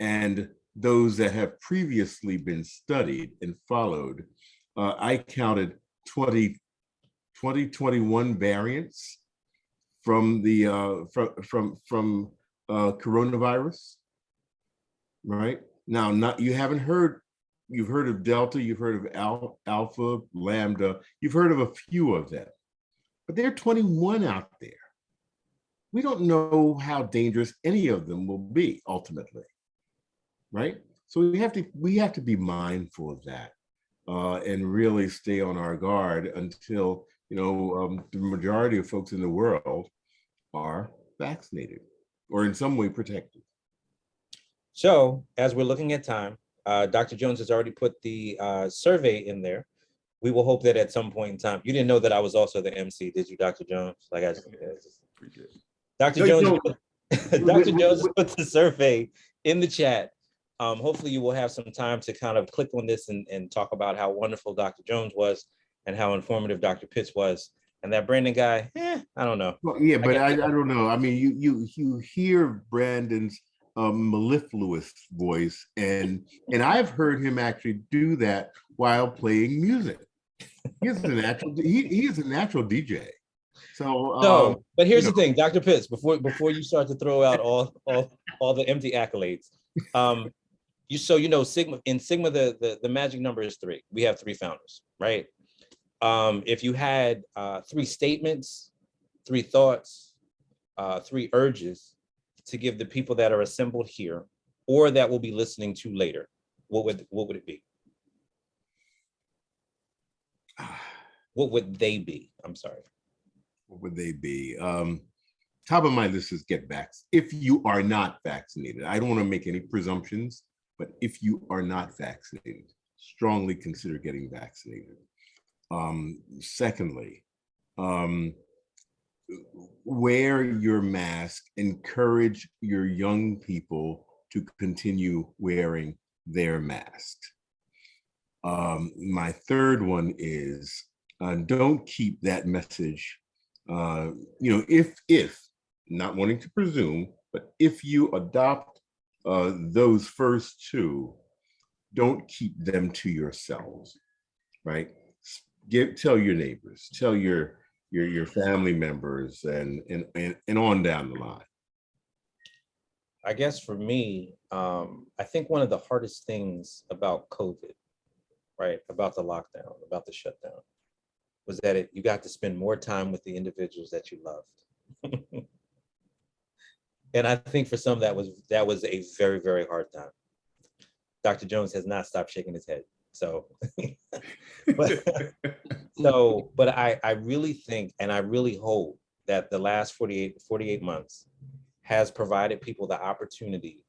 and those that have previously been studied and followed. I counted 2021 variants, from the from coronavirus, right? Now, not you haven't heard. You've heard of Delta, you've heard of Alpha, Lambda, you've heard of a few of them, but there are 21 out there. We don't know how dangerous any of them will be ultimately, right? So we have to be mindful of that and really stay on our guard until the majority of folks in the world are vaccinated or in some way protected. So as we're looking at time, Dr. Jones has already put the survey in there. We will hope that at some point in time, you didn't know that I was also the MC, did you, Dr. Jones? Like I just, Dr. Jones, Dr. Jones put the survey in the chat. Hopefully you will have some time to kind of click on this and talk about how wonderful Dr. Jones was and how informative Dr. Pitts was. And that Brandon guy, I don't know. Well, yeah, but I don't know. I mean, you hear Brandon's mellifluous voice, and I've heard him actually do that while playing music. He's a natural. He is a natural DJ. So, but here's the thing, Dr. Pitts. Before you start to throw out all the empty accolades, Sigma in Sigma the magic number is 3. We have 3 founders, right? If you had 3 statements, 3 thoughts, 3 urges to give the people that are assembled here or that will be listening to later, what would it be? What would they be? I'm sorry. What would they be? Top of my list is get vaccinated. If you are not vaccinated, I don't want to make any presumptions, but if you are not vaccinated, strongly consider getting vaccinated. Secondly, wear your mask, encourage your young people to continue wearing their mask. My third one is don't keep that message, if not wanting to presume, but if you adopt those first 2, don't keep them to yourselves, right? Tell your neighbors, tell your family members, and on down the line. I guess for me, I think one of the hardest things about COVID, right, about the lockdown, about the shutdown, was that you got to spend more time with the individuals that you loved. And I think for some that was a very, very hard time. Dr. Jones has not stopped shaking his head. So, but I really think, and I really hope that the last 48 months has provided people the opportunity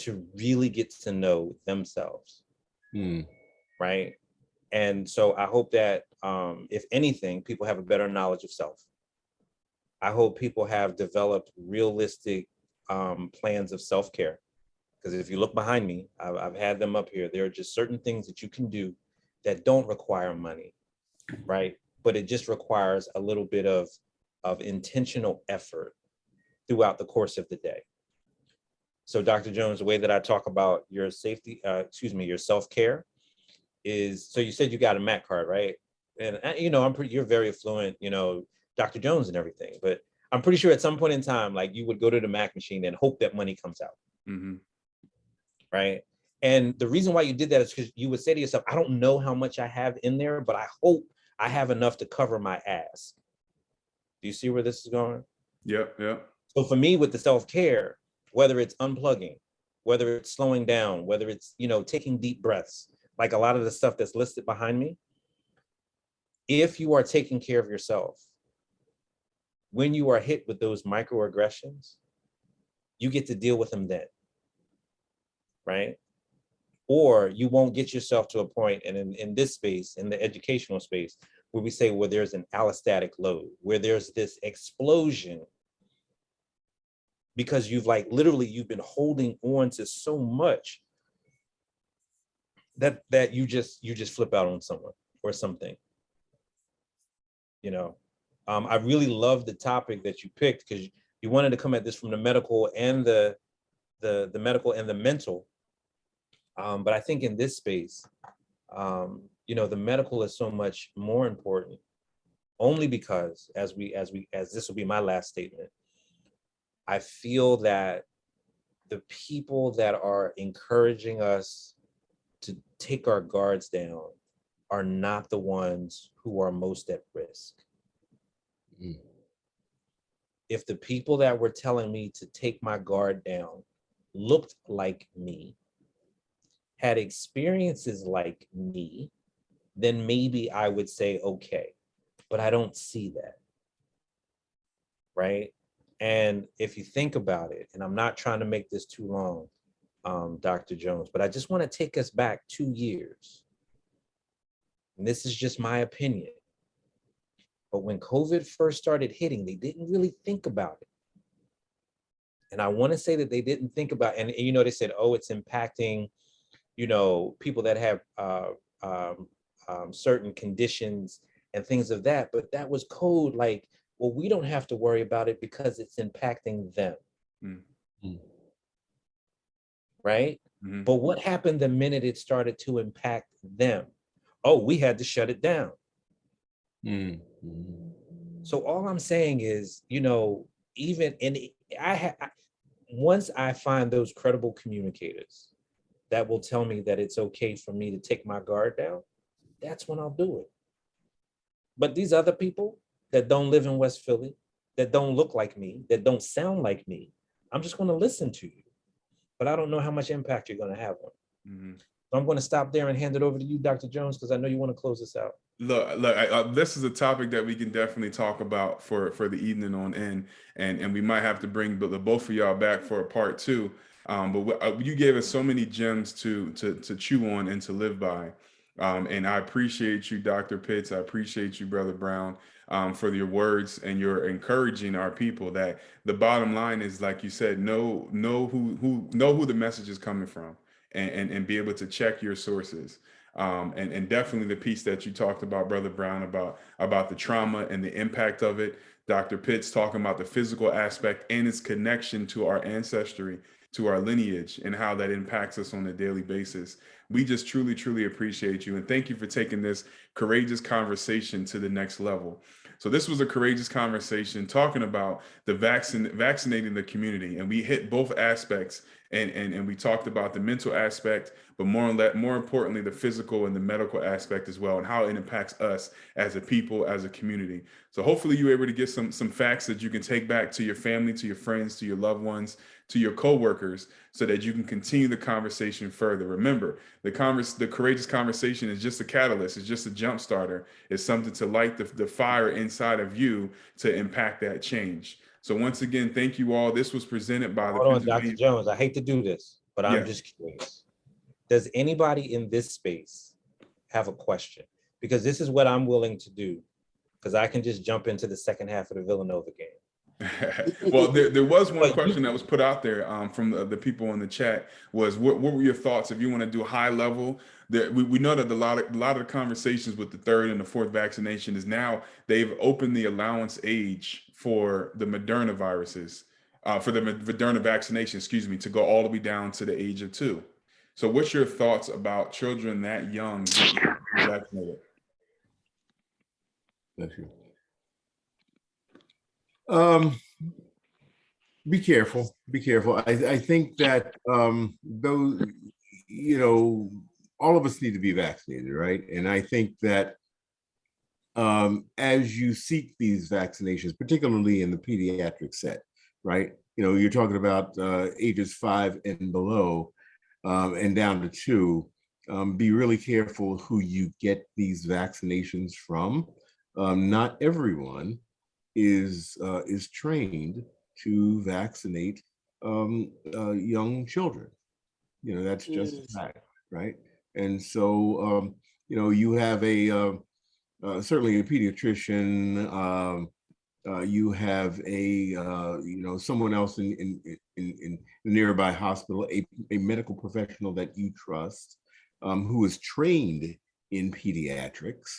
to really get to know themselves, right? And so I hope that if anything, people have a better knowledge of self. I hope people have developed realistic plans of self-care. Because if you look behind me, I've had them up here. There are just certain things that you can do that don't require money, right? But it just requires a little bit of intentional effort throughout the course of the day. So Dr. Jones, the way that I talk about your your self-care is, so you said you got a MAC card, right? And you're very affluent, Dr. Jones and everything, but I'm pretty sure at some point in time, like you would go to the MAC machine and hope that money comes out. Mm-hmm. Right. And the reason why you did that is because you would say to yourself, I don't know how much I have in there, but I hope I have enough to cover my ass. Do you see where this is going? Yeah. So for me, with the self-care, whether it's unplugging, whether it's slowing down, whether it's, taking deep breaths, like a lot of the stuff that's listed behind me, if you are taking care of yourself, when you are hit with those microaggressions, you get to deal with them then. Right? Or you won't get yourself to a point, and in this space, in the educational space, where we say, where there's an allostatic load, where there's this explosion, because you've been holding on to so much that you just flip out on someone or something. I really love the topic that you picked, because you wanted to come at this from the medical and the medical and the mental. But I think in this space, the medical is so much more important only because as this will be my last statement, I feel that the people that are encouraging us to take our guards down are not the ones who are most at risk. Mm. If the people that were telling me to take my guard down looked like me, had experiences like me, then maybe I would say, okay, but I don't see that, right? And if you think about it, and I'm not trying to make this too long, Dr. Jones, but I just want to take us back 2 years. And this is just my opinion. But when COVID first started hitting, they didn't really think about it. And I want to say that they didn't think about, and you know, they said, oh, it's impacting, you know, people that have certain conditions and things of that. But that was code like, well, we don't have to worry about it because it's impacting them. Mm-hmm. Right? Mm-hmm. But what happened the minute it started to impact them? Oh, we had to shut it down. Mm-hmm. So all I'm saying is, you know, even in once I find those credible communicators that will tell me that it's okay for me to take my guard down, that's when I'll do it. But these other people that don't live in West Philly, that don't look like me, that don't sound like me, I'm just going to listen to you. But I don't know how much impact you're going to have on me. Mm-hmm. So I'm going to stop there and hand it over to you, Dr. Jones, because I know you want to close this out. Look, this is a topic that we can definitely talk about for the evening on end, and we might have to bring the both of y'all back for a part 2. But you gave us so many gems to chew on and to live by, and I appreciate you, Dr. Pitts. I appreciate you, Brother Brown, for your words and your encouraging our people. That the bottom line is, like you said, know who the message is coming from, and be able to check your sources. And definitely the piece that you talked about, Brother Brown, about the trauma and the impact of it. Dr. Pitts talking about the physical aspect and its connection to our ancestry, to our lineage, and how that impacts us on a daily basis. We just truly, truly appreciate you. And thank you for taking this courageous conversation to the next level. So this was a courageous conversation talking about the vaccinating the community. And we hit both aspects, and we talked about the mental aspect, but more importantly, the physical and the medical aspect as well, and how it impacts us as a people, as a community. So hopefully you were able to get some facts that you can take back to your family, to your friends, to your loved ones, to your coworkers, so that you can continue the conversation further. Remember, the courageous conversation is just a catalyst. It's just a jump starter. It's something to light the fire inside of you to impact that change. So once again, thank you all. This was presented by Hold on, Dr. Jones. I hate to do this, but I'm just curious. Does anybody in this space have a question? Because this is what I'm willing to do, because I can just jump into the second half of the Villanova game. Well, there was one question that was put out there from the people in the chat was, what were your thoughts if you want to do high level? We know that a lot of the conversations with the 3rd and the 4th vaccination is now they've opened the allowance age for the Moderna viruses, for the Moderna vaccination, excuse me, to go all the way down to the age of 2. So what's your thoughts about children that young getting vaccinated? Thank you. Be careful. Be careful. I think that those, you know, all of us need to be vaccinated, right? And I think that as you seek these vaccinations, particularly in the pediatric set, right? You know, you're talking about ages 5 and below, and down to 2. Be really careful who you get these vaccinations from. Not everyone is trained to vaccinate young children. You know, that's just a fact, right? And so, you know, you have certainly a pediatrician. You have you know, someone else in a nearby hospital, a medical professional that you trust, who is trained in pediatrics,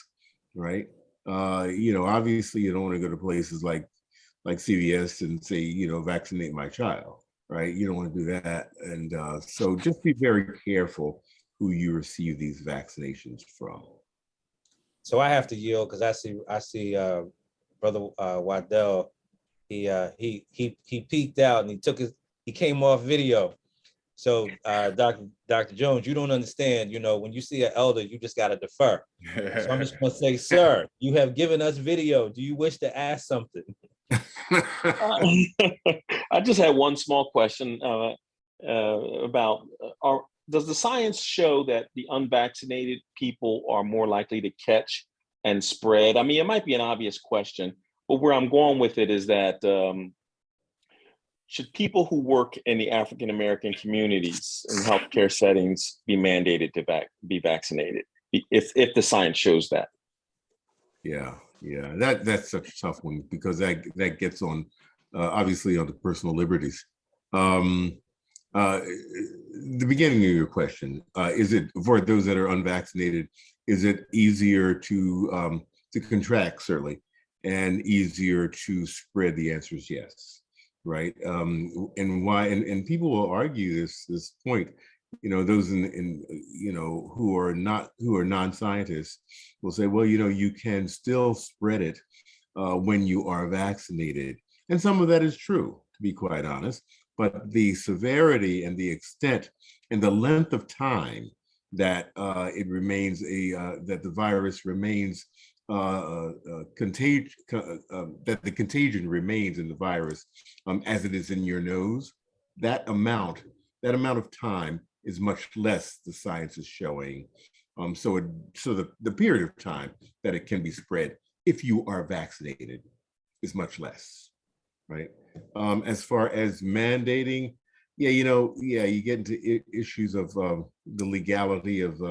right? You know, obviously you don't want to go to places like CVS and say, you know, vaccinate my child, right? You don't want to do that. And so just be very careful who you receive these vaccinations from. So I have to yield because I see Brother Waddell. He peeked out and he came off video. So Dr. Jones, you don't understand. You know, when you see an elder, you just got to defer. So I'm just going to say, sir, you have given us video. Do you wish to ask something? I just had one small question about, does the science show that the unvaccinated people are more likely to catch and spread? I mean, it might be an obvious question, but where I'm going with it is that should people who work in the African-American communities in healthcare settings be mandated to be vaccinated if the science shows that? Yeah, that's such a tough one because that gets on obviously on the personal liberties. The beginning of your question, is it for those that are unvaccinated, is it easier to contract, certainly, and easier to spread? The answer is yes, right? And why? And people will argue this point. You know, those in you know who are non-scientists will say, well, you know, you can still spread it when you are vaccinated, and some of that is true, to be quite honest. But the severity and the extent and the length of time that it remains that the virus remains that the contagion remains in the virus as it is in your nose, that amount of time is much less, the science is showing. So the period of time that it can be spread if you are vaccinated is much less, right? As far as mandating, you get into issues of the legality of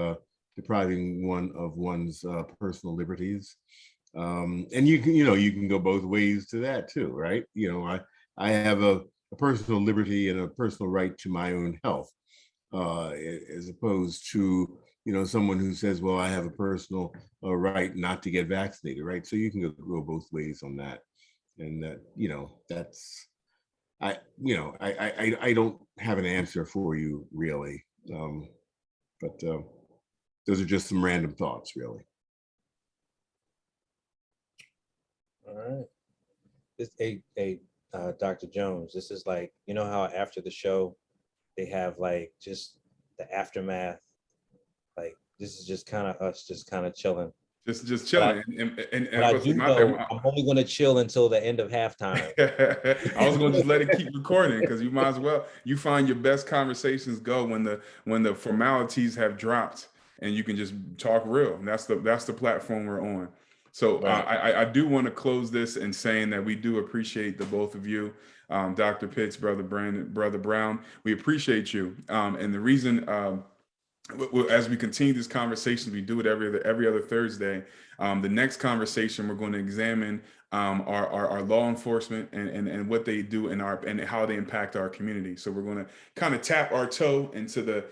depriving one of one's personal liberties. And you can go both ways to that too, right? You know, I have a personal liberty and a personal right to my own health, as opposed to, you know, someone who says, well, I have a personal right not to get vaccinated, right? So you can go both ways on that. And that, you know, that's, I don't have an answer for you really. But those are just some random thoughts, really. All right. This Dr. Jones, this is like, you know how after the show they have like just the aftermath, like this is just kind of us just kind of chilling. Just chilling. And I do know I'm only going to chill until the end of halftime. I was going to just let it keep recording because you might as well. You find your best conversations go when the formalities have dropped and you can just talk real. And that's the platform we're on. So right. I do want to close this in saying that we do appreciate the both of you, Dr. Pitts, Brother Brown. We appreciate you. And the reason, as we continue this conversation, we do it every other Thursday. The next conversation, we're going to examine our law enforcement and what they do and how they impact our community. So we're going to kind of tap our toe into the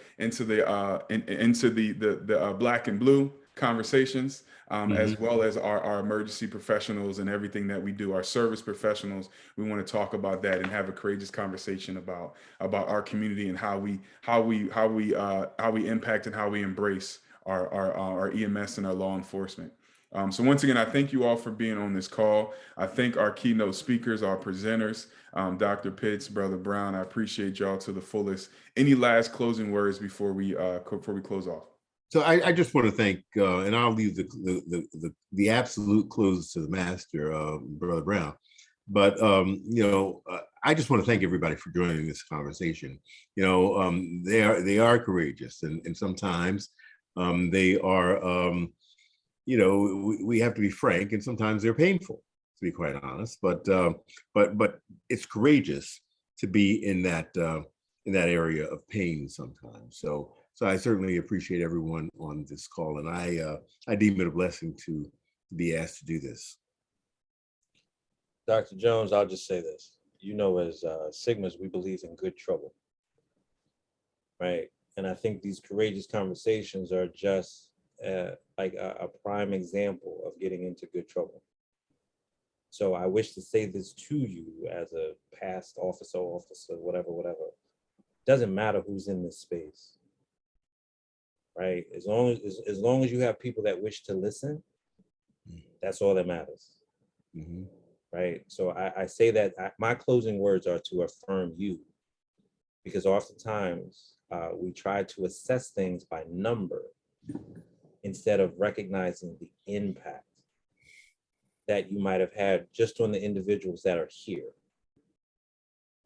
black and blue conversations, as well as our emergency professionals and everything that we do, our service professionals. We want to talk about that and have a courageous conversation about our community and how we impact and how we embrace our EMS and our law enforcement. So once again, I thank you all for being on this call. I thank our keynote speakers, our presenters, Dr. Pitts, Brother Brown. I appreciate y'all to the fullest. Any last closing words before we close off? So I just want to thank, and I'll leave the absolute close to the master, Brother Brown. But I just want to thank everybody for joining this conversation. You know, they are courageous, and sometimes they are. We have to be frank, and sometimes they're painful, to be quite honest. But it's courageous to be in that area of pain sometimes. So I certainly appreciate everyone on this call, and I deem it a blessing to be asked to do this. Dr. Jones, I'll just say this. You know, as Sigmas, we believe in good trouble, right? And I think these courageous conversations are just like a prime example of getting into good trouble. So I wish to say this to you as a past officer, whatever. Doesn't matter who's in this space. Right, as long as you have people that wish to listen, That's all that matters. Mhm. Right? So I say that my closing words are to affirm you, because oftentimes we try to assess things by number instead of recognizing the impact that you might have had just on the individuals that are here.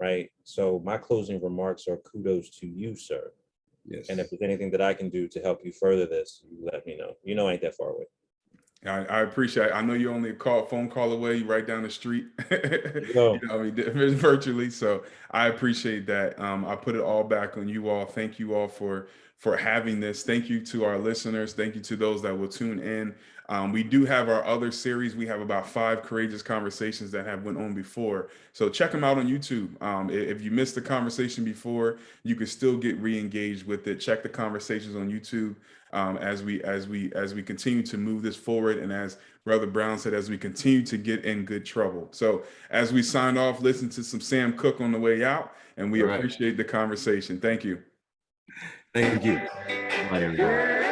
Right? So my closing remarks are kudos to you, sir. Yes. And if there's anything that I can do to help you further this, you let me know. You know, I ain't that far away. I appreciate it. I know you're only a phone call away, you right down the street, You go. you know, I mean, virtually. So I appreciate that. I put it all back on you all. Thank you all for having this. Thank you to our listeners. Thank you to those that will tune in. We do have our other series. We have about 5 courageous conversations that have went on before. So check them out on YouTube. If you missed the conversation before, you can still get re-engaged with it. Check the conversations on YouTube. As we continue to move this forward, and as Brother Brown said, as we continue to get in good trouble. So as we sign off, listen to some Sam Cooke on the way out, and we All right. appreciate the conversation. Thank you. Thank you. Bye, everybody.